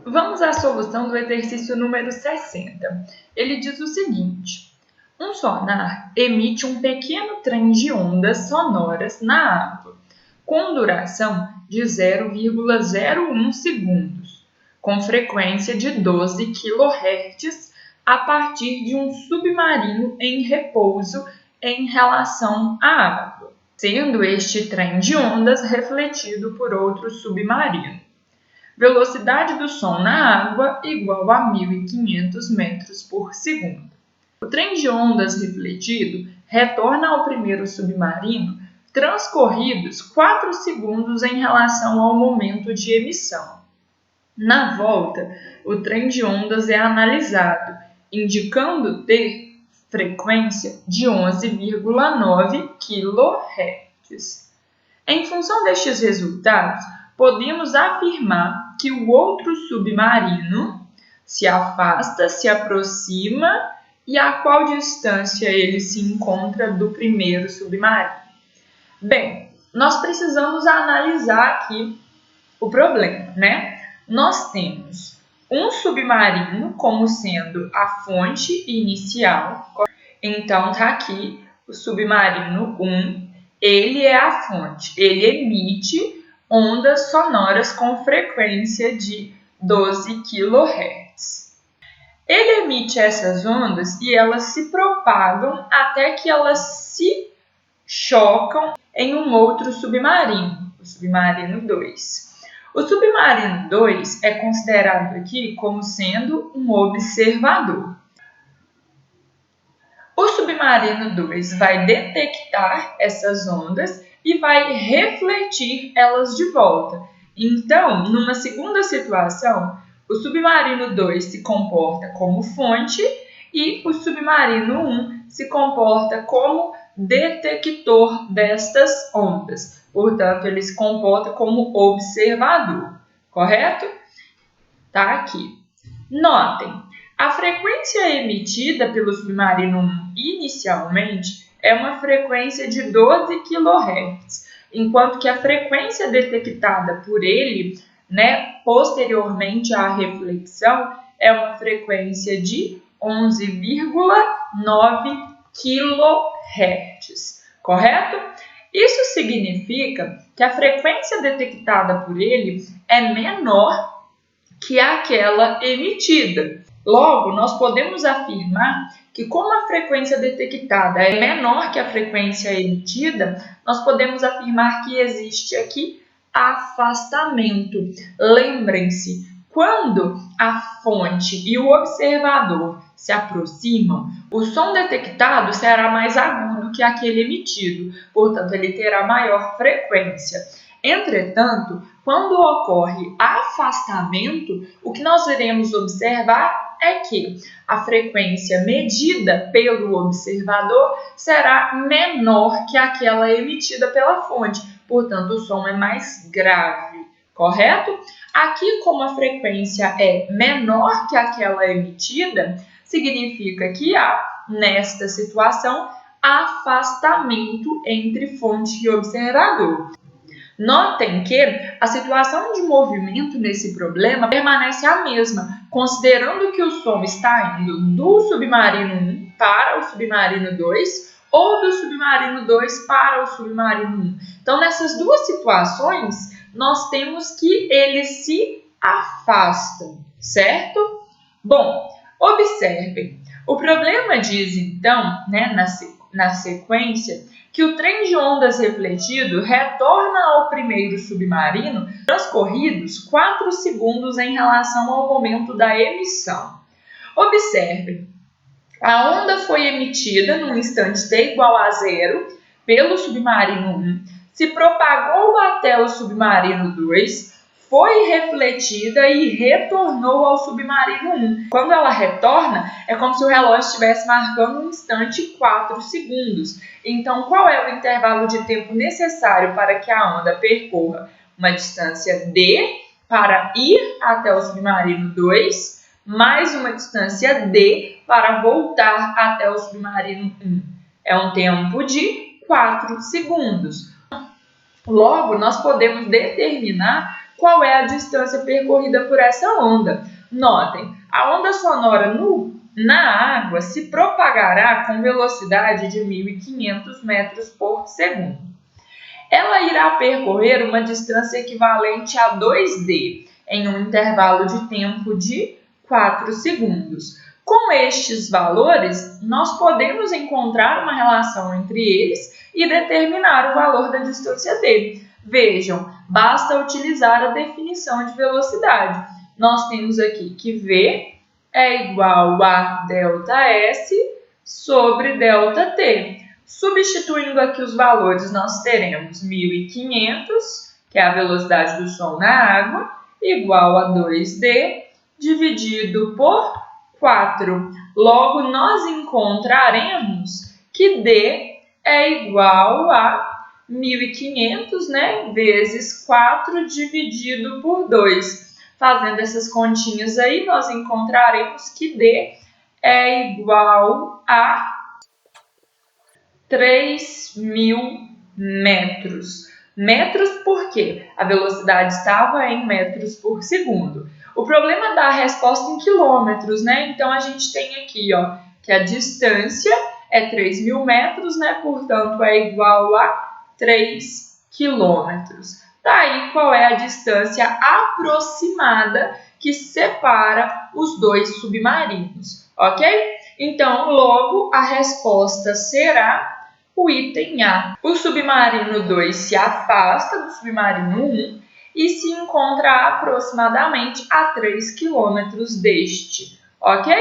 Vamos à solução do exercício número 60. Ele diz o seguinte: um sonar emite um pequeno trem de ondas sonoras na água, com duração de 0,01 segundos, com frequência de 12 kHz, a partir de um submarino em repouso em relação à água, sendo este trem de ondas refletido por outro submarino. Velocidade do som na água igual a 1.500 metros por segundo. O trem de ondas refletido retorna ao primeiro submarino transcorridos 4 segundos em relação ao momento de emissão. Na volta, o trem de ondas é analisado, indicando ter frequência de 11,9 kHz. Em função destes resultados, podemos afirmar que o outro submarino se afasta, se aproxima e a qual distância ele se encontra do primeiro submarino. Bem, nós precisamos analisar aqui o problema, né? Nós temos um submarino como sendo a fonte inicial. Então, tá aqui o submarino 1, ele é a fonte, ele emite ondas sonoras com frequência de 12 kHz. Ele emite essas ondas e elas se propagam até que elas se chocam em um outro submarino, o submarino 2. O submarino 2 é considerado aqui como sendo um observador. O submarino 2 vai detectar essas ondas e vai refletir elas de volta. Então, numa segunda situação, o submarino 2 se comporta como fonte e o submarino 1 se comporta como detector destas ondas. Portanto, ele se comporta como observador, correto? Tá aqui. Notem, a frequência emitida pelo submarino 1 inicialmente é uma frequência de 12 kHz, enquanto que a frequência detectada por ele, posteriormente à reflexão, é uma frequência de 11,9 kHz, correto? Isso significa que a frequência detectada por ele é menor que aquela emitida. Logo, nós podemos afirmar que, como a frequência detectada é menor que a frequência emitida, nós podemos afirmar que existe aqui afastamento. Lembrem-se, quando a fonte e o observador se aproximam, o som detectado será mais agudo que aquele emitido, portanto, ele terá maior frequência. Entretanto, quando ocorre afastamento, o que nós iremos observar é que a frequência medida pelo observador será menor que aquela emitida pela fonte, portanto, o som é mais grave, correto? Aqui, como a frequência é menor que aquela emitida, significa que há, nesta situação, afastamento entre fonte e observador. Notem que a situação de movimento nesse problema permanece a mesma, considerando que o som está indo do submarino 1 para o submarino 2 ou do submarino 2 para o submarino 1. Então, nessas duas situações, nós temos que eles se afastam, certo? Bom, observem. O problema diz, então, na sequência, que o trem de ondas refletido retorna ao primeiro submarino transcorridos 4 segundos em relação ao momento da emissão. Observe, a onda foi emitida num instante t igual a 0 pelo submarino 1, se propagou até o submarino 2, foi refletida e retornou ao submarino 1. Quando ela retorna, é como se o relógio estivesse marcando um instante 4 segundos. Então, qual é o intervalo de tempo necessário para que a onda percorra uma distância d para ir até o submarino 2, mais uma distância d para voltar até o submarino 1? É um tempo de 4 segundos. Logo, nós podemos determinar qual é a distância percorrida por essa onda. Notem, a onda sonora na água se propagará com velocidade de 1.500 metros por segundo. Ela irá percorrer uma distância equivalente a 2D, em um intervalo de tempo de 4 segundos. Com estes valores, nós podemos encontrar uma relação entre eles e determinar o valor da distância d. Vejam, basta utilizar a definição de velocidade. Nós temos aqui que v é igual a ΔS sobre ΔT. Substituindo aqui os valores, nós teremos 1.500, que é a velocidade do som na água, igual a 2D, dividido por 4. Logo, nós encontraremos que D é igual a 1.500, né, vezes 4 dividido por 2. Fazendo essas continhas aí, nós encontraremos que D é igual a 3.000 metros. Metros por quê? A velocidade estava em metros por segundo. O problema da resposta em quilômetros, né? Então, a gente tem aqui, ó, que a distância é 3.000 metros, né? Portanto, é igual a 3 quilômetros. Daí, qual é a distância aproximada que separa os dois submarinos, ok? Então, logo, a resposta será o item A. O submarino 2 se afasta do submarino 1 e se encontra aproximadamente a 3 quilômetros deste, ok?